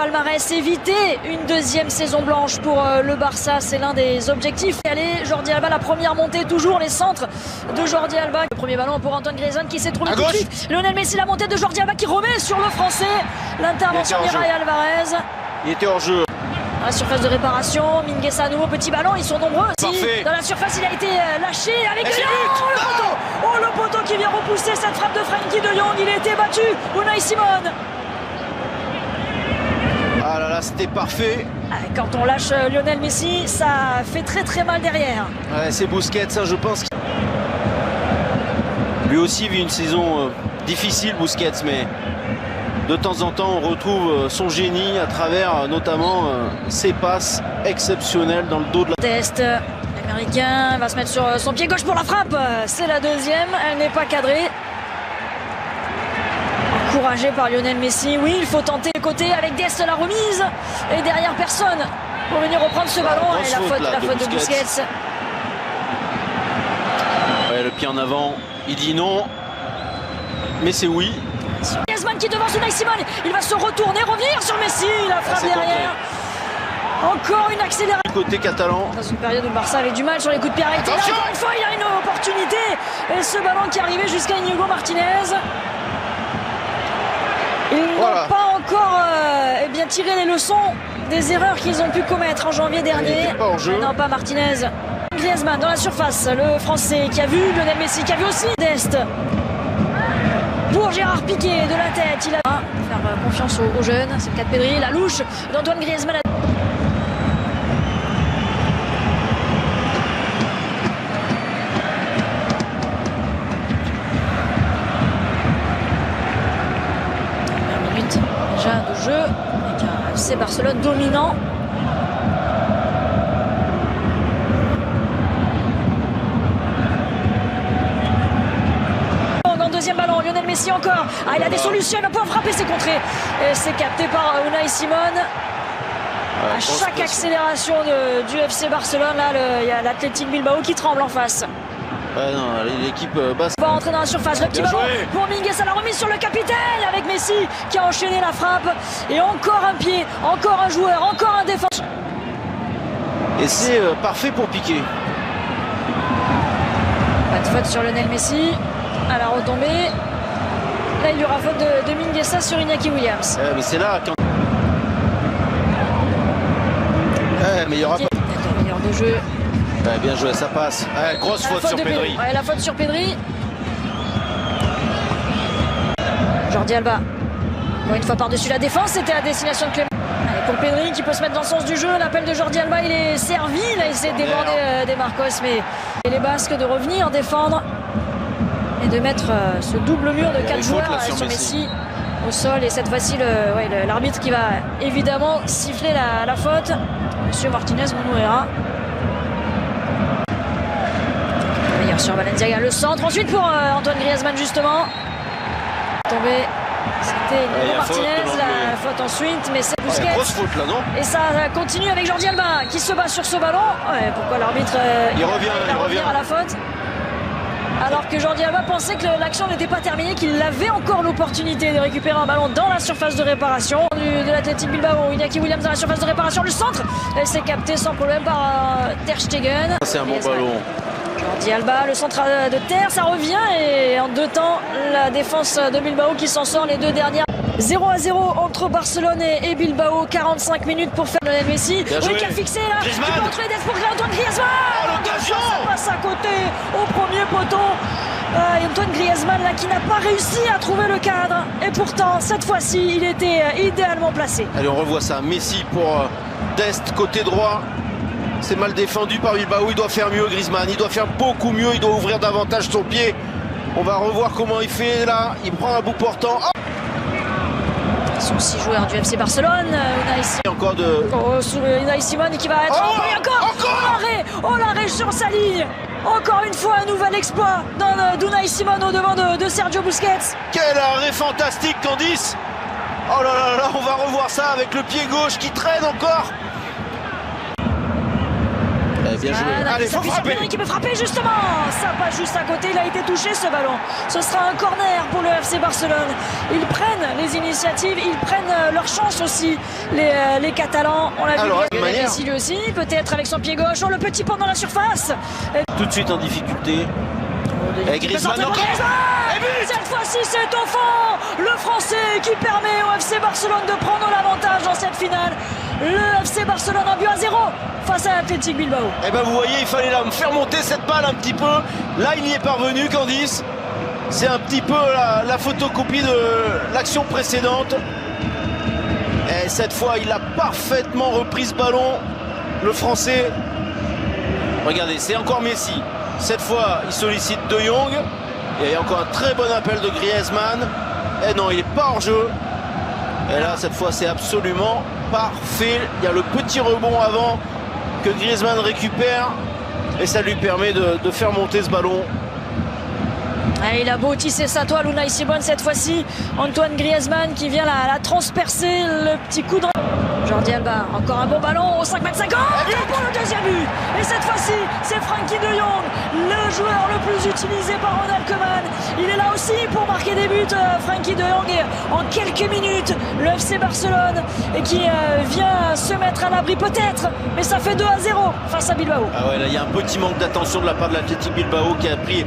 palmarès, éviter une deuxième saison blanche pour le Barça, c'est l'un des objectifs. Allez, Jordi Alba, la première montée, toujours les centres de Jordi Alba. Le premier ballon pour Antoine Griezmann qui s'est trouvé tout de suite. Lionel Messi, la montée de Jordi Alba qui remet sur le français. L'intervention d'Irai Alvarez. Il était hors jeu. Dans la surface de réparation, Mingueza à nouveau, petit ballon, ils sont nombreux. Parfait. Dans la surface, il a été lâché avec le poteau. Oh, le poteau qui vient repousser cette frappe de Frenkie de Jong. Il a été battu, Unai Simon. Ah là là, c'était parfait. Quand on lâche Lionel Messi, ça fait très très mal derrière. Ouais, c'est Busquets, ça je pense. Lui aussi vit une saison difficile, Busquets, mais de temps en temps, on retrouve son génie à travers notamment ses passes exceptionnelles dans le dos de la... Test, l'Américain va se mettre sur son pied gauche pour la frappe. C'est la deuxième, elle n'est pas cadrée. Encouragé par Lionel Messi, oui, il faut tenter le côté avec Dest la remise. Et derrière personne pour venir reprendre ce ballon. Et la faute de Busquets. Ouais, le pied en avant, il dit non. Mais c'est oui. Griezmann qui devance Unai Simon, il va se retourner, revenir sur Messi, la frappe derrière. Encore une accélération. Du côté catalan. Dans une période où le Barça avait du mal sur les coups de pied arrêtés. Là, encore une fois, il a une opportunité. Et ce ballon qui arrivait jusqu'à Inigo Martinez. Ils n'ont pas encore tiré les leçons des erreurs qu'ils ont pu commettre en janvier dernier. Pas en jeu. Non, pas Martinez. Griezmann dans la surface, le Français qui a vu Lionel Messi, qui a vu aussi Dest. Pour Gérard Piqué de la tête, il a faire confiance aux jeunes, c'est le cas de Pedri, la louche d'Antoine Griezmann. Première minute déjà de jeu avec un FC Barcelone dominant. Deuxième ballon, Lionel Messi encore. Ah, il a des solutions, il va pouvoir frapper, c'est contré. Et c'est capté par Unai Simon. À chaque accélération du FC Barcelone, là, il y a l'Athletic Bilbao qui tremble en face. Ouais, non, l'équipe basse. On va rentrer dans la surface, le petit ballon pour Mingueza, la remise sur le capitaine avec Messi qui a enchaîné la frappe. Et encore un pied, encore un joueur, encore un défenseur. Et c'est parfait pour Piqué. Pas de faute sur Lionel Messi. À la retombée, là il y aura faute de Mingueza sur Iñaki Williams. Mais c'est là quand... mais il y aura pas... Meilleur de jeu. Bien joué, ça passe. Grosse faute sur Pedri. La faute sur Pedri. Jordi Alba. Encore une fois par-dessus la défense, c'était à destination de Clément. Pour Pedri qui peut se mettre dans le sens du jeu, l'appel de Jordi Alba, il est servi. Il a essayé de déborder des Marcos, mais les Basques de revenir défendre. Et de mettre ce double mur de 4 joueurs sur Messi au sol. Et cette fois-ci, l'arbitre qui va évidemment siffler la faute. Monsieur Martinez Monuera. Meilleur sur Balenciaga, le centre. Ensuite pour Antoine Griezmann justement. Tombé. C'était Inigo Martinez, la faute ensuite. Mais c'est Busquets. Grosse faute là, non? Et ça continue avec Jordi Alba qui se bat sur ce ballon. Pourquoi l'arbitre il revient à la faute? Alors que Jordi Alba pensait que l'action n'était pas terminée, qu'il avait encore l'opportunité de récupérer un ballon dans la surface de réparation de l'Athletic Bilbao. Iñaki Williams dans la surface de réparation, le centre, c'est capté sans problème par Ter Stegen. C'est un bon ballon. Jordi Alba, le centre de Ter, ça revient et en deux temps, la défense de Bilbao qui s'en sort les deux dernières. 0-0 entre Barcelone et Bilbao, 45 minutes pour faire Lionel Messi. Oui, qui a fixé là, qui peut entrer pour Antoine Griezmann. L'occasion, ça passe à côté au premier poteau. Antoine Griezmann là qui n'a pas réussi à trouver le cadre. Et pourtant, cette fois-ci, il était idéalement placé. Allez, on revoit ça. Messi pour Dest, côté droit. C'est mal défendu par Bilbao. Il doit faire mieux, Griezmann. Il doit faire beaucoup mieux. Il doit ouvrir davantage son pied. On va revoir comment il fait là. Il prend un bout portant. Ils sont 6 joueurs du FC Barcelone. Unai Simon qui va être encore l'arrêt sur sa ligne. Encore une fois un nouvel exploit d'Unai Simon au devant de Sergio Busquets. Quel arrêt fantastique, Candice. Oh là là là, on va revoir ça avec le pied gauche qui traîne encore. bien joué. Allez, faut frapper. Pedri qui peut frapper justement. Ça passe juste à côté. Il a été touché ce ballon. Ce sera un corner pour le FC Barcelone. Ils prennent les initiatives. Ils prennent leur chance aussi. Les Catalans. On l'a vu. Messi lui aussi. Peut-être avec son pied gauche. Oh, le petit pont dans la surface. Tout de suite en difficulté. Et Griezmann encore. Cette fois-ci, c'est au fond. Le Français qui permet au FC Barcelone de prendre l'avantage dans cette finale. Le FC Barcelone a but à 0 face à Athletic Bilbao. Et ben vous voyez, il fallait faire monter cette balle un petit peu. Là, il y est parvenu, Candice. C'est un petit peu la photocopie de l'action précédente. Et cette fois, il a parfaitement repris ce ballon. Le Français. Regardez, c'est encore Messi. Cette fois, il sollicite De Jong. Il y a encore un très bon appel de Griezmann. Et non, il n'est pas hors jeu. Et là, cette fois, c'est absolument parfait. Il y a le petit rebond avant que Griezmann récupère. Et ça lui permet de faire monter ce ballon. Et il a beau tisser sa toile, Unai Simon cette fois-ci. Antoine Griezmann qui vient la transpercer. Le petit coup de... Jordi Alba, encore un bon ballon au 5,50 m pour le deuxième but. Et cette fois-ci, c'est Frenkie de Jong, le joueur le plus utilisé par Ronald Koeman. Il est là aussi pour marquer des buts, Frenkie de Jong. Et en quelques minutes, le FC Barcelone qui vient se mettre à l'abri peut-être. Mais ça fait 2-0 face à Bilbao. Ah ouais, là, il y a un petit manque d'attention de la part de l'Athletic Bilbao qui a pris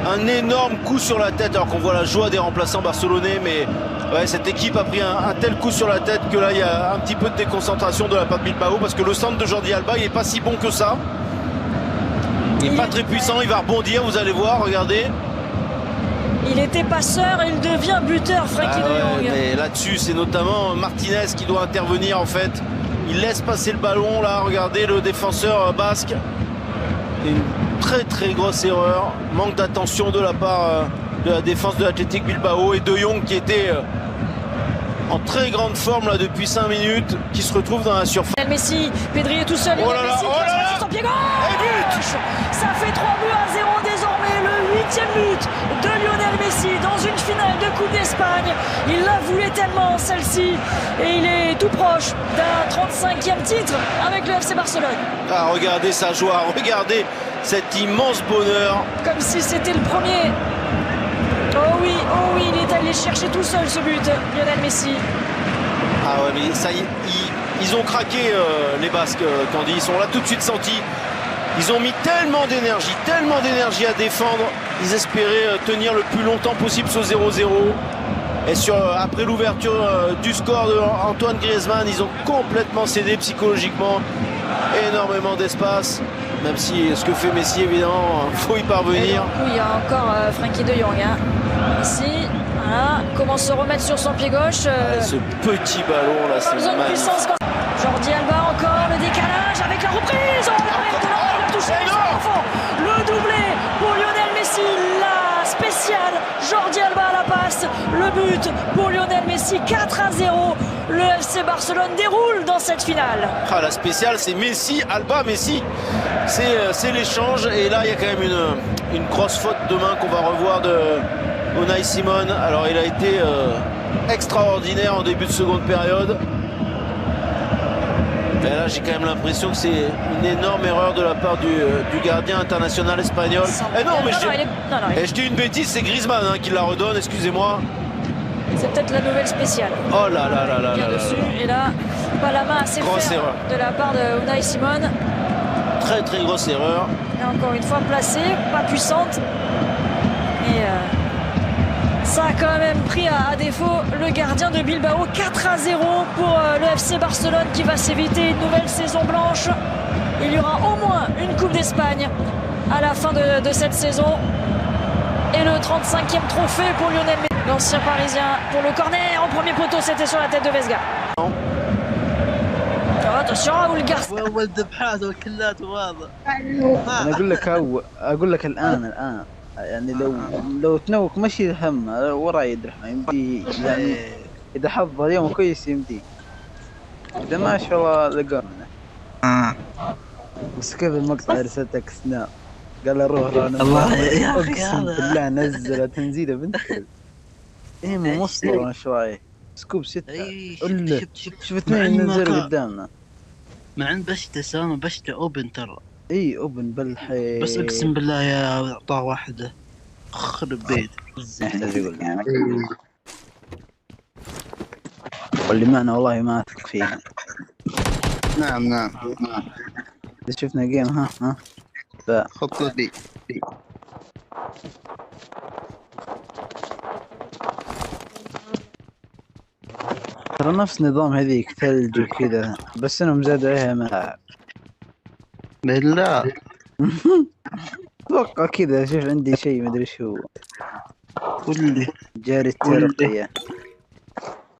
un énorme coup sur la tête alors qu'on voit la joie des remplaçants barcelonais, mais ouais, cette équipe a pris un tel coup sur la tête que là il y a un petit peu de déconcentration de la part de Bilbao parce que le centre de Jordi Alba il n'est pas si bon que ça. Il n'est pas très puissant, il va rebondir, vous allez voir, regardez. Il était passeur, il devient buteur, Frenkie de Jong. Mais là-dessus, c'est notamment Martinez qui doit intervenir en fait. Il laisse passer le ballon là, regardez le défenseur basque. Une très grosse erreur, manque d'attention de la part de la défense de l'Athletic Bilbao et De Jong qui était en très grande forme là depuis 5 minutes, qui se retrouve dans la surface. Messi, Pedri est tout seul. Oh là là, Messi, son pied gauche. Ça fait 3 buts à 0 désormais, le 8e but de Lionel Messi dans une finale de Coupe d'Espagne. Il la voulait tellement celle-ci et il est tout proche d'un 35e titre avec le FC Barcelone. Ah, regardez sa joie, regardez cet immense bonheur. Comme si c'était le premier. Oh oui, il est allé chercher tout seul ce but, Lionel Messi. Ah ouais, mais ça y est, ils ont craqué les Basques, Candy. Ils sont là tout de suite sentis. Ils ont mis tellement d'énergie à défendre. Ils espéraient tenir le plus longtemps possible ce 0-0. Et après l'ouverture du score de Antoine Griezmann, ils ont complètement cédé psychologiquement. Énormément d'espace. Même si ce que fait Messi, évidemment, il faut y parvenir. Oui, il y a encore Frenkie de Jong. Messi, voilà, commence à se remettre sur son pied gauche. Ce petit ballon là, c'est magnifique. Jordi Alba encore, le décalage avec la reprise. Oh, l'arrière de l'envoi, il a touché le doublé pour Lionel Messi. La spéciale, Jordi Alba à la passe. Le but pour Lionel Messi, 4-0. Le FC Barcelone déroule dans cette finale. Ah, la spéciale, c'est Messi, Alba, Messi. C'est l'échange. Et là, il y a quand même une grosse faute de main qu'on va revoir de Unai Simon. Alors, il a été extraordinaire en début de seconde période. Et là, j'ai quand même l'impression que c'est une énorme erreur de la part du gardien international espagnol. Eh non, mais je dis une bêtise, c'est Griezmann qui la redonne, excusez-moi. C'est peut-être la nouvelle spéciale. Oh là là là là là. Et là, pas la main assez ferme de la part de Unai Simon. Très grosse erreur. Et encore une fois placée, pas puissante. Et ça a quand même pris à défaut le gardien de Bilbao. 4-0 pour le FC Barcelone qui va s'éviter une nouvelle saison blanche. Il y aura au moins une Coupe d'Espagne à la fin de cette saison. Et le 35e trophée pour Lionel Messi. L'ancien parisien pour le corner en premier poteau, c'était sur la tête de Vesga. Oh, attention Raoul Garcia. والذبحات والكلات واضح. انا اقول لك الان يعني لو تنوك مشي هم وراي يدرح يمدي يعني اذا حظ اليوم كويس يمدي اذا ما شاء الله لقانا. بس كيف المقطع رسلتك سناب قال اروح الله يا اخي اقسم بالله نزل تنزيله بنت ايه مسطره شوي سكوب 6 شوف اثنين نزلوا قدامنا مع ان بشته سامة بشته اوبن ترى اي اوبن بالحيل. بس اقسم بالله يا اعطاه واحدة خرب بيت. يحتاج يقول يعني. واللي معنا والله ما اثق فيه. نعم إذا شفنا جيم ها خط لي. ترى نفس نظام هذيك ثلج وكذا، بس انهم زادوا عليها ملاعب. بالله اتوقع كذا. شوف عندي شيء مدري شو قل لي جاري الترقية.